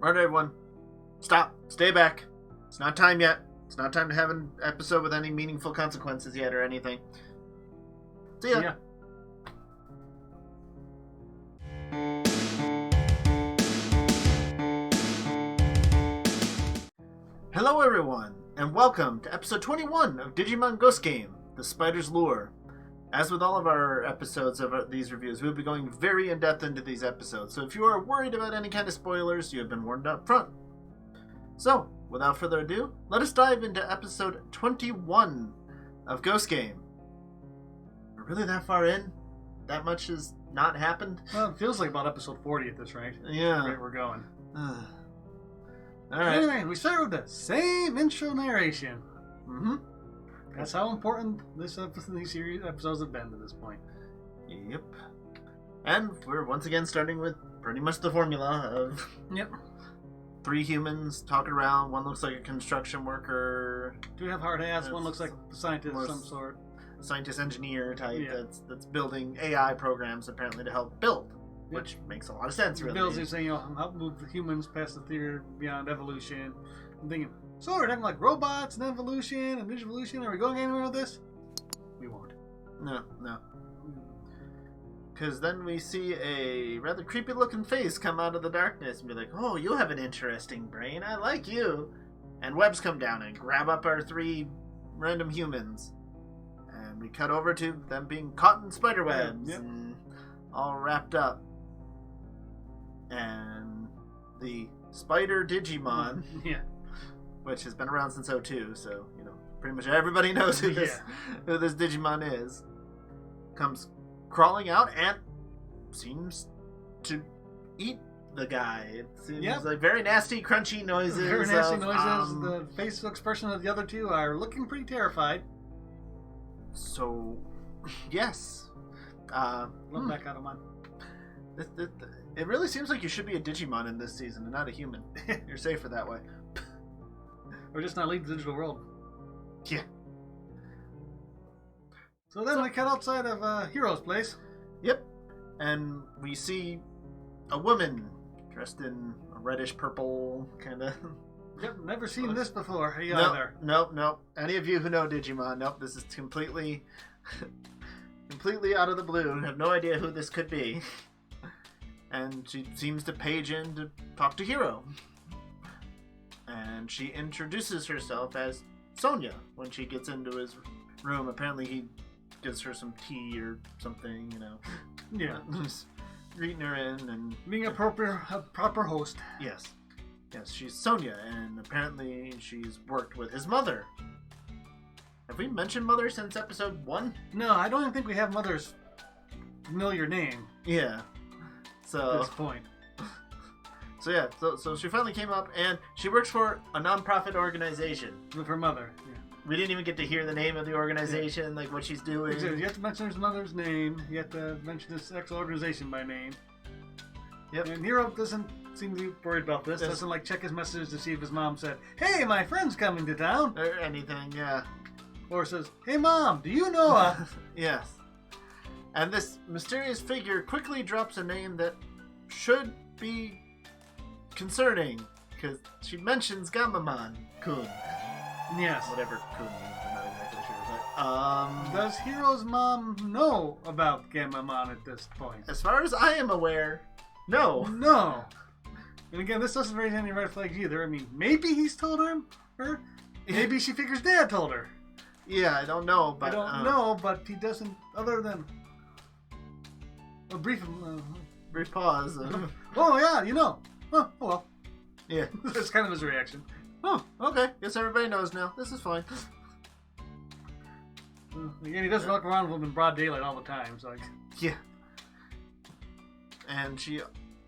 Right, everyone. Stop. Stay back. It's not time yet. It's not time to have an episode with any meaningful consequences yet or anything. See ya. Hello, everyone, and welcome to episode 21 of Digimon Ghost Game, The Spider's Lure. As with all of our episodes of these reviews, we'll be going very in-depth into these episodes, so if you are worried about any kind of spoilers, you have been warned up front. So, without further ado, let us dive into episode 21 of Ghost Game. We're really that far in? That much has not happened? Well, it feels like about episode 40 at this rate. Yeah. Where we're going. Alright. Anyway, we start with the same intro narration. Mm-hmm. That's how important these series episodes have been to this point. Yep. And we're once again starting with pretty much the formula of... Yep. 3 humans talking around. One looks like a construction worker. 2 have hard hats. One looks like a scientist of some sort. Scientist engineer type. Yeah. That's building AI programs apparently to help build. Yep. Which makes a lot of sense, really. Bill's saying, help move the humans past the theory beyond evolution. I'm thinking, so we're talking like robots and evolution and digivolution. Are we going anywhere with this? We won't. No. Because then we see a rather creepy looking face come out of the darkness and be like, oh, you have an interesting brain. I like you. And webs come down and grab up our 3 random humans. And we cut over to them being caught in spider webs and all wrapped up. And the spider Digimon, which has been around since 02, so, pretty much everybody knows who this Digimon is, comes crawling out and seems to eat the guy. It seems like very nasty, crunchy noises. Very nasty noises. The facial expression of the other 2 are looking pretty terrified. So, yes. Look back at him on. It really seems like you should be a Digimon in this season and not a human. You're safer that way. Or just not leave the digital world. Yeah. So then we cut outside of Hero's place. Yep. And we see a woman dressed in a reddish purple kind of... Yep, never seen this before either. Nope. Any of you who know Digimon, nope, this is completely out of the blue. I have no idea who this could be. And she seems to page in to talk to Hiro. And she introduces herself as Sonia when she gets into his room. Apparently he gives her some tea or something, Yeah. Just greeting her in and... Being a proper host. Yes, she's Sonia, and apparently she's worked with his mother. Have we mentioned Mother since episode 1? No, I don't even think we have Mother's familiar name. Yeah. So, at this point. So she finally came up, and she works for a non-profit organization. With her mother. Yeah. We didn't even get to hear the name of the organization, like what she's doing. You have to mention his mother's name. You have to mention this actual organization by name. Yep. And Hiro doesn't seem to be worried about this. Doesn't check his messages to see if his mom said, "Hey, my friend's coming to town," or anything. Yeah. Or says, "Hey, mom, do you know?" Yes. And this mysterious figure quickly drops a name that should be concerning, because she mentions Gammamon-kun. Yes. Whatever kun means, I'm not exactly sure. But, does Hiro's mom know about Gammamon at this point? As far as I am aware, no. No. And again, this doesn't raise any red flags either. I mean, maybe he's told her. Maybe she figures Dad told her. Yeah, I don't know, but... I don't know, but he doesn't, other than a brief pause. Oh, yeah, Oh, well. Yeah. That's kind of his reaction. Oh, okay. Guess everybody knows now. This is fine. Again, he doesn't walk around with him in broad daylight all the time, so Yeah. And she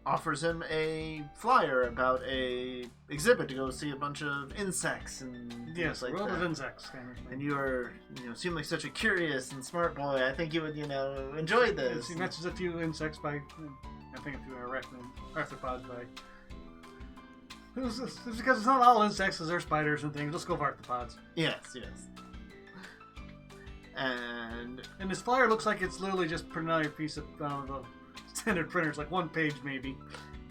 offers him a flyer about a exhibit to go see a bunch of insects and things like that. World of insects kind of thing. And you are, seem like such a curious and smart boy. I think you would, enjoy this. He mentions a few insects by, I think a few arthropods by. It's because it's not all insects, because they're spiders and things. Let's go for arthropods. Yes. And this flyer looks like it's literally just printed out a piece of standard printers, like one page maybe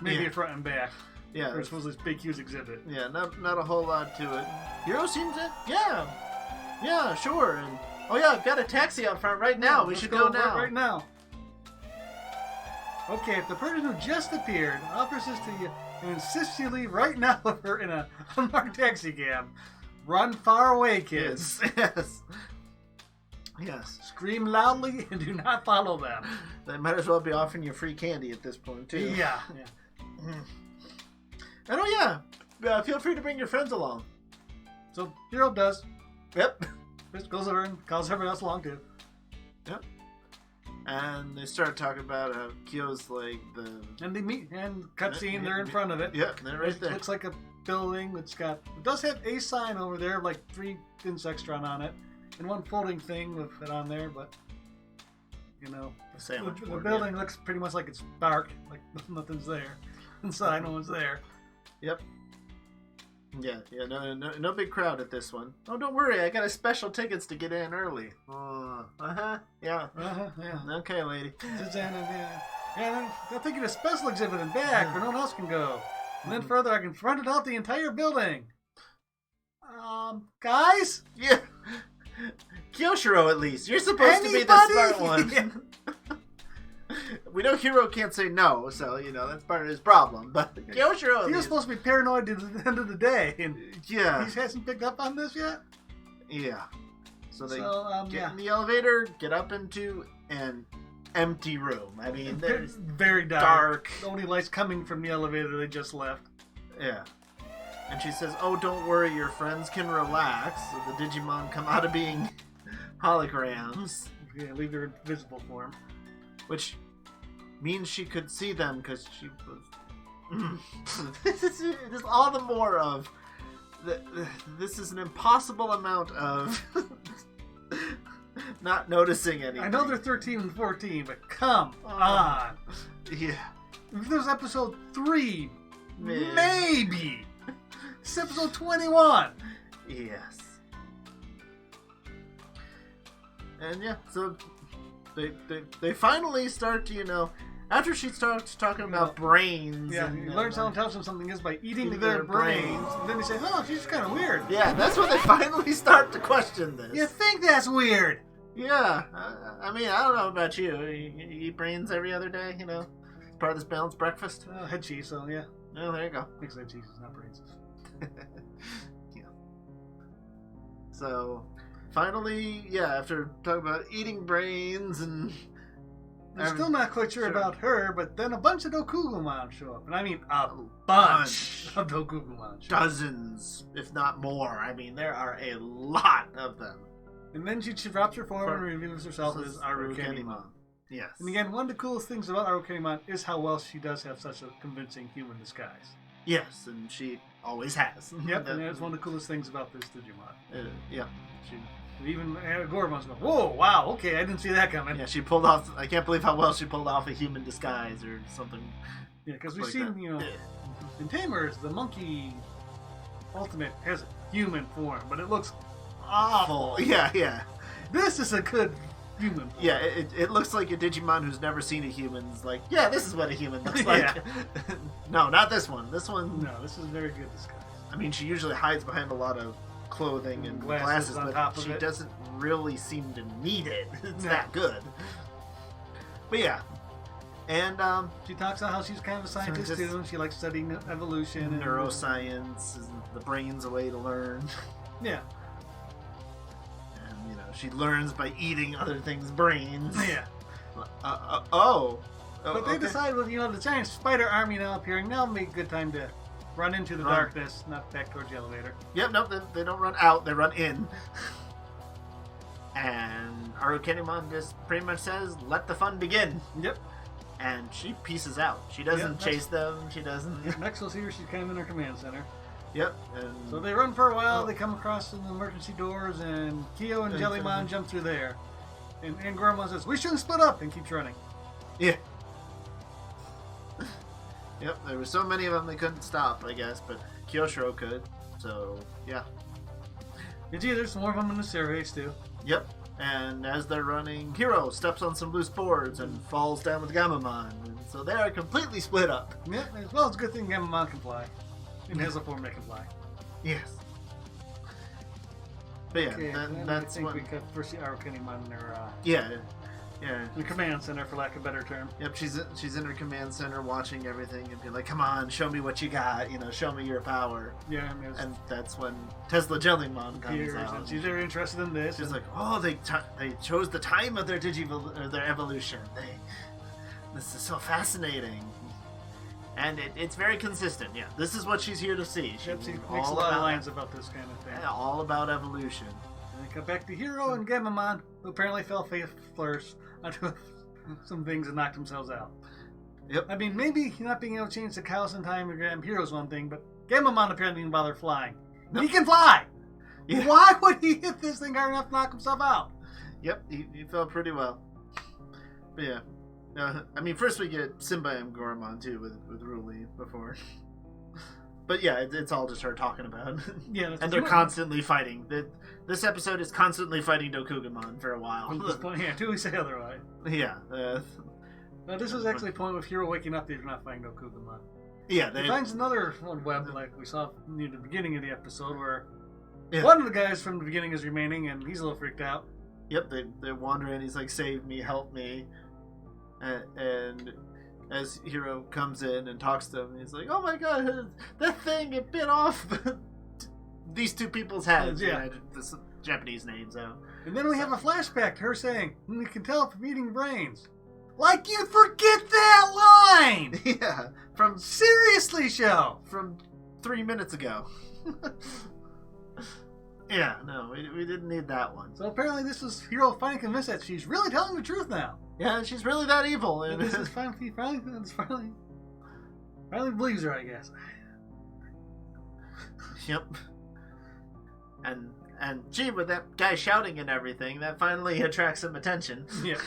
a front and back. Yeah. Or supposedly it's Big Q's exhibit. Yeah, not a whole lot to it. Hero seems it? Yeah, sure. And oh yeah, I've got a taxi out front right now. We should go now. Right now. Okay, if the person who just appeared offers this to you and insists you leave right now with her in a unmarked taxi cab, run far away, kids. Yes. Scream loudly and do not follow them. They might as well be offering you free candy at this point, too. Yeah. And oh yeah, feel free to bring your friends along. So Hero does. Yep. Just goes over and calls everyone else along too. Yep. And they start talking about how Kyo's like the... And they meet, and cutscene, they're in front of it. Yep, they're right there. It looks like a building that's got... It does have a sign over there, like 3 insects drawn on it. And one folding thing with it on there, but... You know, the building looks pretty much like it's dark, like nothing's there. Inside, no one's there. Yep. Yeah, no big crowd at this one. Oh, don't worry, I got a special tickets to get in early. Yeah. Okay, lady. Yeah, they're thinking a special exhibit in back where no one else can go. And then further, I can rent it out the entire building. Guys? Yeah. Kyoshiro, at least. You're supposed to be the smart one. Yeah. We know Hiro can't say no, so, that's part of his problem. But Kyoshiro... He was supposed to be paranoid to the end of the day, and he hasn't picked up on this yet? Yeah. So they get in the elevator, get up into an empty room. I mean, there's very dark. The only lights coming from the elevator they just left. Yeah. And she says, oh, don't worry, your friends can relax. So the Digimon come out of being holograms. Yeah, leave their invisible form. Which means she could see them because she was... This is all the more of... This is an impossible amount of not noticing anything. I know they're 13 and 14, but come on. Yeah. If there's episode 3, maybe. It's episode 21. Yes. And yeah, so they finally start to, after she starts talking about brains. Yeah, you learn how intelligent something is by eating their brains. And then they say, oh, she's kind of weird. Yeah, that's when they finally start to question this. You think that's weird? Yeah. I mean, I don't know about you. You eat brains every other day, part of this balanced breakfast. Head cheese, so yeah. Oh, there you go. Mixed head cheese, not brains. Yeah. So, finally, after talking about eating brains and... I'm still not quite sure about her, but then a bunch of GulusGammamon show up. And I mean a bunch of GulusGammamon show up. Dozens, if not more. I mean, there are a lot of them. And then she drops her form and reveals herself as GulusGammamon. Yes. And again, one of the coolest things about GulusGammamon is how well she does have such a convincing human disguise. Yes, and she always has. Yep, and that's one of the coolest things about this Digimon. Yeah. Even Goremon's going, whoa, wow, okay, I didn't see that coming. Yeah, she pulled off, I can't believe how well she pulled off a human disguise or something. Yeah, because we've seen, in Tamers, the monkey ultimate has a human form, but it looks awful. Yeah. This is a good human form. Yeah, it looks like a Digimon who's never seen a human's like, yeah, this is what a human looks like. No, not this one. This one... No, this is a very good disguise. I mean, she usually hides behind a lot of clothing and glasses, but she doesn't really seem to need it. It's that good. But yeah. And she talks about how she's kind of a scientist too, and she likes studying evolution. Neuroscience, the brain's a way to learn. Yeah. And, she learns by eating other things' brains. Yeah. But they decide with, the giant spider army now appearing, now would be a good time to run into the darkness, not back towards the elevator. Yep, no, they don't run out, they run in. And GulusGammamon just pretty much says, let the fun begin. Yep. And she pieces out. She doesn't chase them, she doesn't... Next we'll see her, she's kind of in her command center. Yep. And so they run for a while, they come across some emergency doors, and Kyo and Jellymon jump through there. And Goremon says, we shouldn't split up, and keeps running. Yeah. Yep, there were so many of them they couldn't stop, I guess, but Kyoshiro could, so, yeah. There's more of them in the stairways, too. Yep, and as they're running, Hiro steps on some loose boards and falls down with Gammamon. So they are completely split up. Yeah, well, it's a good thing Gammamon can fly. And has a form that can fly. Yes. But yeah, Okay, that's I think what... we could first see Arukenimon in their Yeah. the command center, for lack of a better term. Yep, she's in her command center watching everything and being like, come on, show me what you got, show me your power. Yeah, and that's when Tesla Jellymon comes out. And she's very interested in this. She's like, oh, they chose the time of their their evolution. This is so fascinating. And it's very consistent. Yeah, this is what she's here to see. She makes a lot of lines about this kind of thing. Yeah, all about evolution. And they come back to Hero and Gammamon, who apparently fell first onto some things and knocked themselves out. Yep. I mean, maybe not being able to change the cows in time and Hero's one thing, but Gammamon apparently didn't bother flying. Nope. He can fly! Yeah. Why would he hit this thing hard enough to knock himself out? Yep, he fell pretty well. But yeah. I mean, first we get Simba and Goramon too with Ruli before. But yeah, it's all just her talking about. Yeah, and they're constantly fighting. This episode is constantly fighting Dokugamon for a while. Yeah, until we say otherwise. Yeah. This is actually a point with Hero waking up that he's not fighting Dokugamon. Yeah, he finds another web like we saw near the beginning of the episode where yeah. One of the guys from the beginning is remaining and he's a little freaked out. Yep, they're wandering. He's like, save me, help me. And as Hero comes in and talks to him, he's like, oh my god, that thing, it bit off these two people's heads. Yeah. The Japanese names out. And then we have a flashback to her saying, we can tell from eating brains. Like you forget that line! Yeah. Seriously, show! From 3 minutes ago. Yeah, no, we didn't need that one. So apparently this is Hero finally convinced that she's really telling the truth now. Yeah, she's really that evil. And this is finally believes her, I guess. Yep. And gee, with that guy shouting and everything, that finally attracts some attention. Yeah.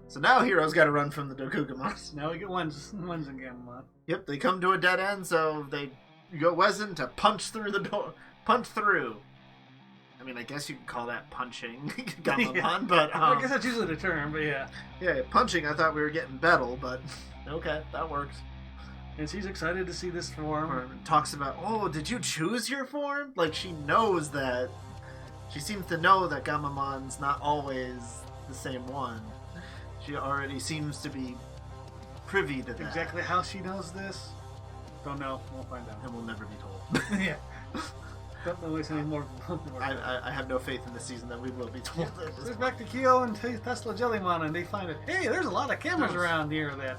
So now Hero's got to run from the Dokugamon. Now we get ones in Gammamon. Yep, they come to a dead end, so they go Wezen to punch through the door. Punch through. I mean, I guess you could call that punching Gammamon, yeah. But I guess that's usually the term, but yeah. Yeah, punching. I thought we were getting battle, but okay, that works. And she's excited to see this form. Talks about, oh, did you choose your form? Like she knows that. She seems to know that Gammamon's not always the same one. She already seems to be privy to that. Exactly how she knows this, don't know. We'll find out. And we'll never be told. Yeah. Don't know any more. I have no faith in this season that we will be told. Yeah. There's back to Kyo and Tesla Jellymon, and they find it. Hey, there's a lot of cameras around here that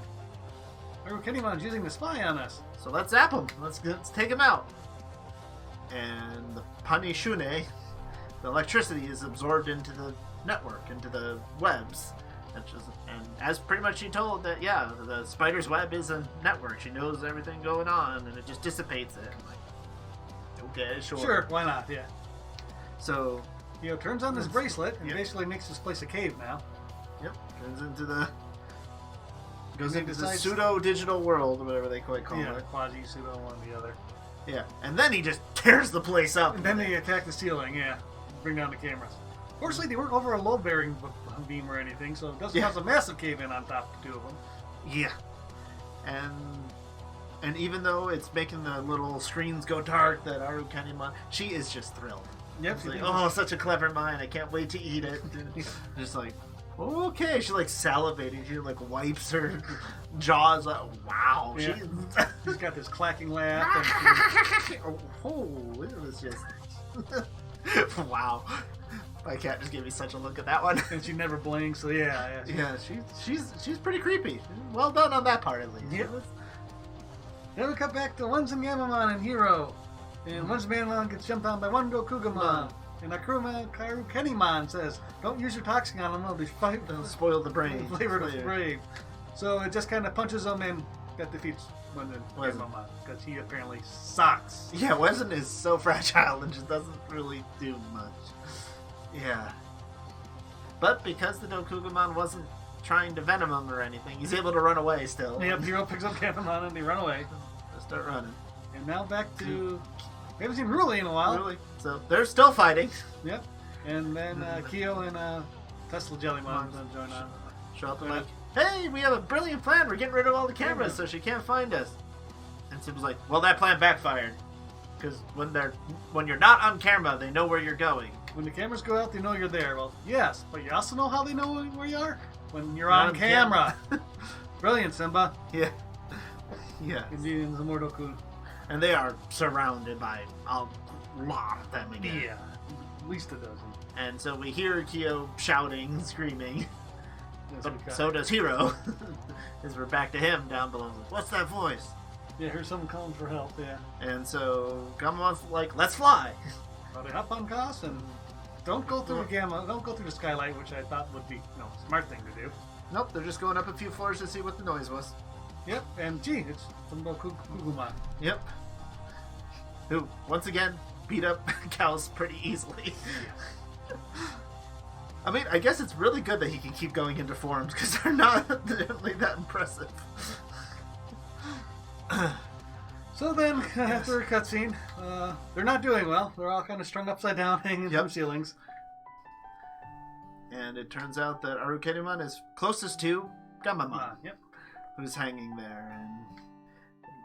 Arukennimon's using to spy on us. So let's zap him. Let's take him out. And the Panishune, the electricity is absorbed into the network, into the webs. And as pretty much she told that, yeah, the spider's web is a network. She knows everything going on, and it just dissipates it. I'm like, okay, sure. Sure, why not? Yeah. So, turns on this bracelet and basically makes this place a cave now. Yep. Goes into the pseudo-digital world, or whatever they quite call it. Yeah, quasi-pseudo, one or the other. Yeah, and then he just tears the place up. And then they attack the ceiling, yeah. Bring down the cameras. Fortunately, they weren't over a load-bearing beam or anything, so it doesn't cause a massive cave-in on top of the two of them. Yeah. And even though it's making the little screens go dark, that Arukennimonon, she is just thrilled. Yep. She's like, oh, such a clever mind, I can't wait to eat it. Just like, okay. She like salivating, she like wipes her jaws out. Wow. Yeah. She's got this clacking laugh. Oh, it was just... Wow. My cat just gave me such a look at that one. And she never blinks, so yeah. Yeah, she's pretty creepy. Well done on that part, at least. Yep. Then we cut back to Gammamon and Hero. And Gammamon gets jumped on by one Dokugamon. And Arukennimonon says, don't use your toxin on them, they'll spoil the brain. Flavor of the brain. So it just kind of punches them and that defeats Gammamon. Because he apparently sucks. Yeah, Wezen is so fragile and just doesn't really do much. Yeah. But because the Dokugamon wasn't trying to venom him or anything, he's able to run away still. Yep, Hero picks up Gammamon and they run away. They start running. And now back to... We haven't seen Ruli in a while. Ruli. So they're still fighting. Yep. And then Kyo and Tesla Jellymon join on. Show up like, hey, we have a brilliant plan. We're getting rid of all the cameras so she can't find us. And Simba's like, well, that plan backfired. Because when you're not on camera, they know where you're going. When the cameras go out, they know you're there. Well, yes, but you also know how they know where you are? When you're on camera. Brilliant, Simba. Yeah. Yeah. Indians of Mordoku. And they are surrounded by a lot of them again. Yeah, at least a dozen. And so we hear Kyo shouting, screaming. Yes, But so does Hiro. As we're back to him down below. What's that voice? Yeah, here's someone calling for help, yeah. And so Gammamon's like, let's fly. Well, they hop on Cos and don't go through don't go through the skylight, which I thought would be a smart thing to do. Nope, they're just going up a few floors to see what the noise was. Yep, and gee, it's Kugumon. Yep. Who, once again, beat up cows pretty easily. I mean, I guess it's really good that he can keep going into forms, because they're not really that impressive. So then, after a cutscene, they're not doing well. They're all kind of strung upside down, hanging from ceilings. And it turns out that Arukenimon is closest to Gammamon, Yep. who's hanging there.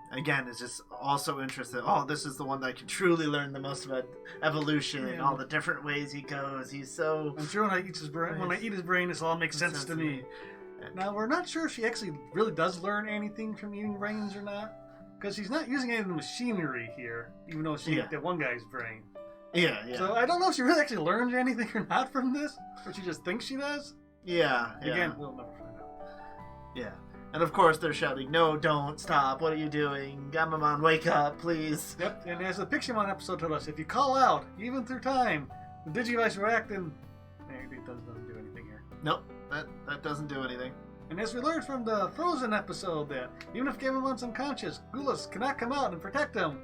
And again, is just also interested. Oh, this is the one that can truly learn the most about evolution and all the different ways he goes. He's so... I'm sure when I eat his brain, this all makes sense to me. Now, we're not sure if she actually really does learn anything from eating brains or not. Because she's not using any of the machinery here, even though she ate that one guy's brain. Yeah, yeah. So I don't know if she really actually learned anything or not from this, or she just thinks she does. Yeah, Again, we'll never find out. Yeah. And of course they're shouting, no, don't, stop, what are you doing? Gammamon, wake up, please. Yep, and as the Pixelmon episode told us, if you call out, even through time, the Digivice react and... it doesn't do anything here. Nope, that doesn't do anything. And as we learned from the Frozen episode that even if Gammamon's unconscious, Gulus cannot come out and protect him,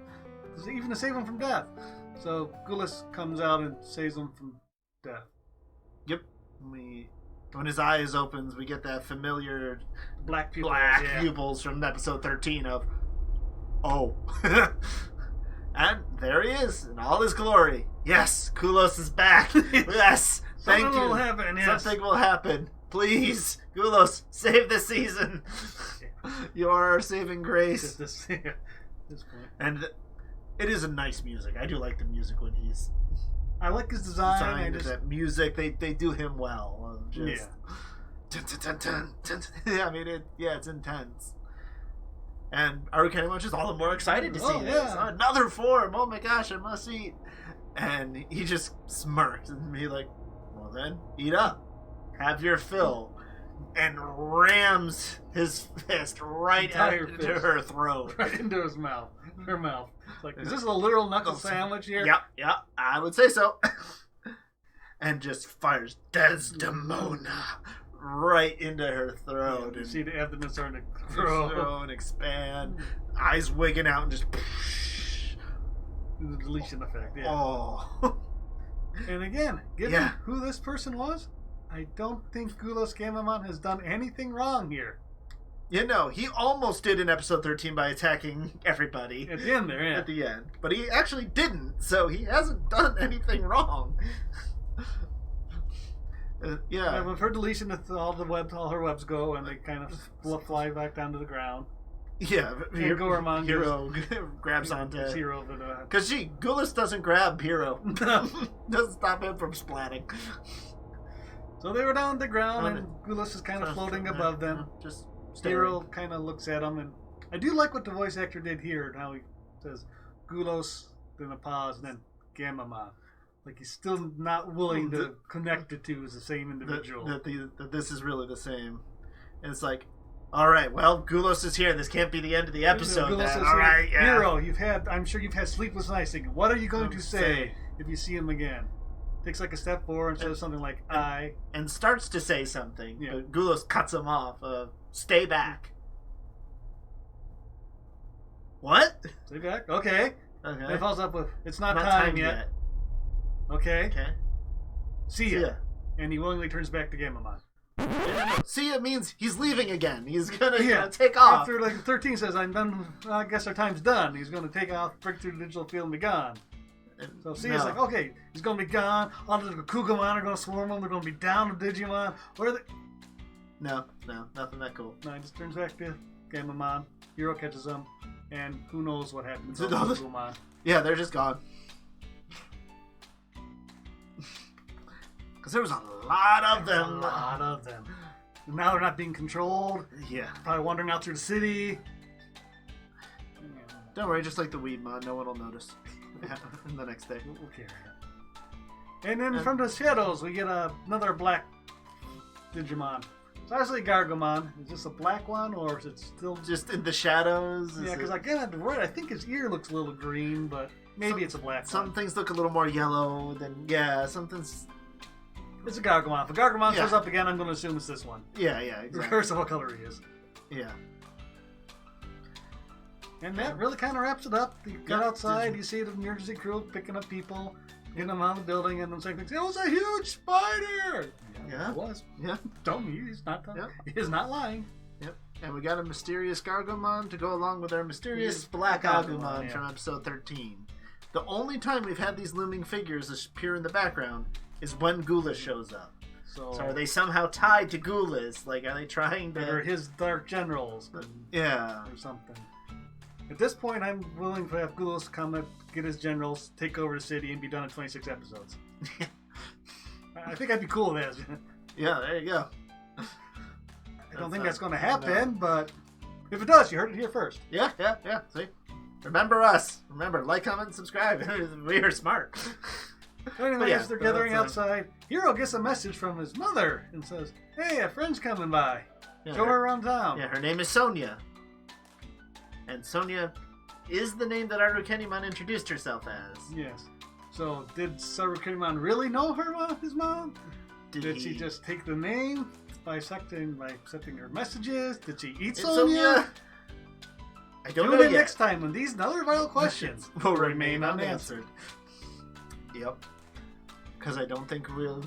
even to save him from death. So Gulus comes out and saves him from death. Yep. When his eyes opens, we get that familiar black pupils from episode 13 of, oh. And there he is in all his glory. Yes, Gulos is back. Yes, thank you. Something will happen, yes. Something will happen. Please, Gulos, save the season. You are our saving grace. This point. And it is a nice music. I do like the music when he's... I like his design. That music, they do him well. Just, dun, dun, dun, dun, dun. I mean, it's intense. And Arukenimon is just all the more excited to see this. Another form. Oh my gosh, I must eat. And he just smirks and be like, well then, eat up. Have your fill. And rams his fist right into her throat. Right into his mouth. Her mouth. Like, is this a literal knuckle sandwich here? Yep, I would say so. And just fires Desdemona right into her throat. You and see the abdomen starting to grow and expand. Eyes wigging out and just... The deletion effect, Oh. And again, given who this person was, I don't think GulusGammamon has done anything wrong here. You know, he almost did in episode 13 by attacking everybody. At the end there, At the end. But he actually didn't, so he hasn't done anything wrong. With her deletion, all her webs go, and they kind of fly back down to the ground. Yeah, Hiro grabs onto Hiro. Because Gulus doesn't grab Hiro. Doesn't stop him from splatting. So they were down on the ground, and Gulus is kind of floating above them. Just Hiro kind of looks at him, and I do like what the voice actor did here, and how he says Gulos, then a pause, and then Gammamon. Like he's still not willing to connect the two as the same individual. That this is really the same. And it's like, all right, well, Gulos is here. This can't be the end of the episode. All right, Hiro, I'm sure you've had sleepless nights thinking, what are you going to say if you see him again? Takes like a step forward and says something like, and starts to say something, but Gulos cuts him off. Stay back. What? Stay back? Okay. And it follows up with, it's not time yet. Okay. See ya. And he willingly turns back to Gammamon. See ya means he's leaving again. He's gonna take off. After 13 says, I'm done, I guess our time's done. He's gonna take off, break through the digital field and be gone. So see ya's like, okay, he's gonna be gone. All the Kugumon are gonna swarm him. They're gonna be down to Digimon. Where are they? No, nothing that cool. No, he just turns back to Gammamon. Hero catches him, and who knows what happens to all the- Digimon. Yeah, they're just gone. Because there was a lot of them. A lot of them. And now they're not being controlled. Yeah. Probably wandering out through the city. Don't worry, just like the Weedmon, no one will notice. The next day. We'll carry it. And then from the shadows, we get another black Digimon. It's obviously Gargomon. Is this a black one, or is it still just in the shadows? Yeah, because again at the right, I think his ear looks a little green, but maybe it's a black one. Some things look a little more yellow than something's. It's a Gargomon. If a Gargomon shows up again, I'm going to assume it's this one. Yeah, exactly. Regardless of what color he is. Yeah. And that really kind of wraps it up. You got outside, you see the emergency crew picking up people, getting them out of the building, and them saying things. It was a huge spider. Yeah, it was. Yeah. Don't me. He's not. He is not lying. Yep. And we got a mysterious Gargomon to go along with our mysterious Black Agumon from episode 13. The only time we've had these looming figures appear in the background is when Gulus shows up. So are they somehow tied to Gulus? Like, are they trying to... Or his Dark Generals. Yeah. Or something. At this point, I'm willing to have Gulus come and get his generals, take over the city, and be done in 26 episodes. I think I'd be cool with that. Yeah, there you go. I don't think that's going to happen, but if it does, you heard it here first. Yeah. See? Remember us. Remember, like, comment, and subscribe. We are smart. Anyway, as they're gathering outside, Hero gets a message from his mother and says, "Hey, a friend's coming by. Show her around town." Yeah, her name is Sonia. And Sonia is the name that Rordrik introduced herself as. Yes. So, did Rordrik really know his mom? Did she just take the name by accepting her messages? Did she eat Sonia? I don't know Tune in yet. next time when these and other vital questions will remain unanswered. Yep. Because I don't think we'll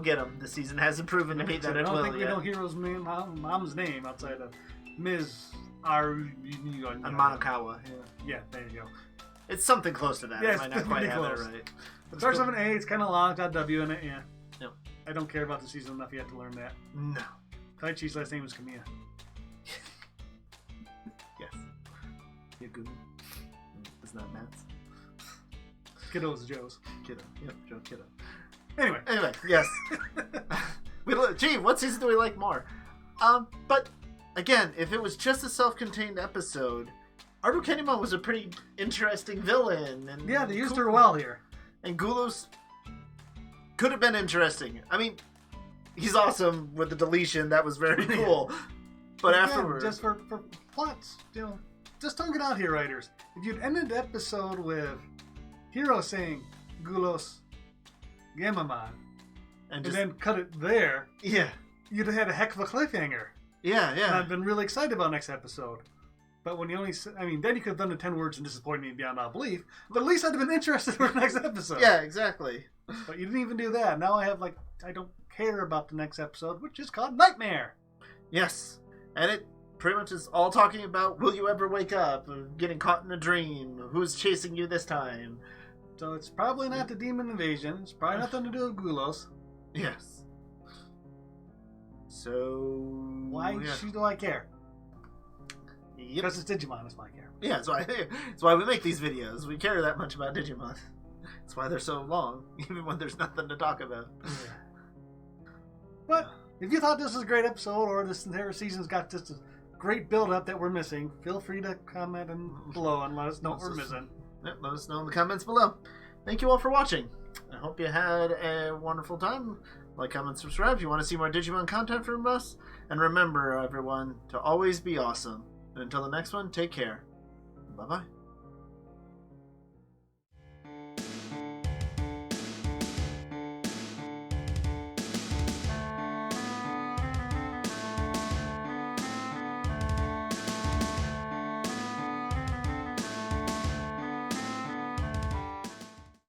get them. The season hasn't proven to me that it will. I don't think we know Hero's mom's name outside of Ms. Monokawa. Yeah, there you go. It's something close to that. Yeah, I might not quite have it right. It starts with an A. It's kind of long. It's got W in it. Yeah. Yep. I don't care about the season enough yet to learn that. No. Taichi's last name is Kamiya. Yes. Yagumi. Isn't that Matt's? Kiddo's Joe's. Kiddo. Yep, Joe Kiddo. Anyway, yes. Gee, what season do we like more? But again, if it was just a self-contained episode, Rordrik was a pretty interesting villain. And yeah, they used her well here. And Gulus could have been interesting. I mean, he's awesome with the deletion. That was very cool. But again, afterwards, just for plots, just don't get out here, writers. If you'd ended the episode with Hero saying GulusGammamon and then cut it there, you'd have had a heck of a cliffhanger. Yeah. And I've been really excited about next episode. But when you only, then you could have done the 10 words and disappointed me beyond all belief. But at least I'd have been interested for the next episode. Yeah, exactly. But you didn't even do that. Now I have I don't care about the next episode, which is called Nightmare. Yes. And it pretty much is all talking about, will you ever wake up? Getting caught in a dream? Who's chasing you this time? So it's probably not the demon invasion. It's probably nothing to do with Gulus. Yes. So... Why do I care? Yep. Because it's Digimon, that's why I care. Yeah, that's why we make these videos. We care that much about Digimon. That's why they're so long, even when there's nothing to talk about. Yeah. But if you thought this was a great episode, or this entire season's got just a great build-up that we're missing, feel free to comment below and let us know what we're missing. Yep, let us know in the comments below. Thank you all for watching. I hope you had a wonderful time. Like, comment, subscribe if you want to see more Digimon content from us. And remember, everyone, to always be awesome. And until the next one, take care. Bye-bye.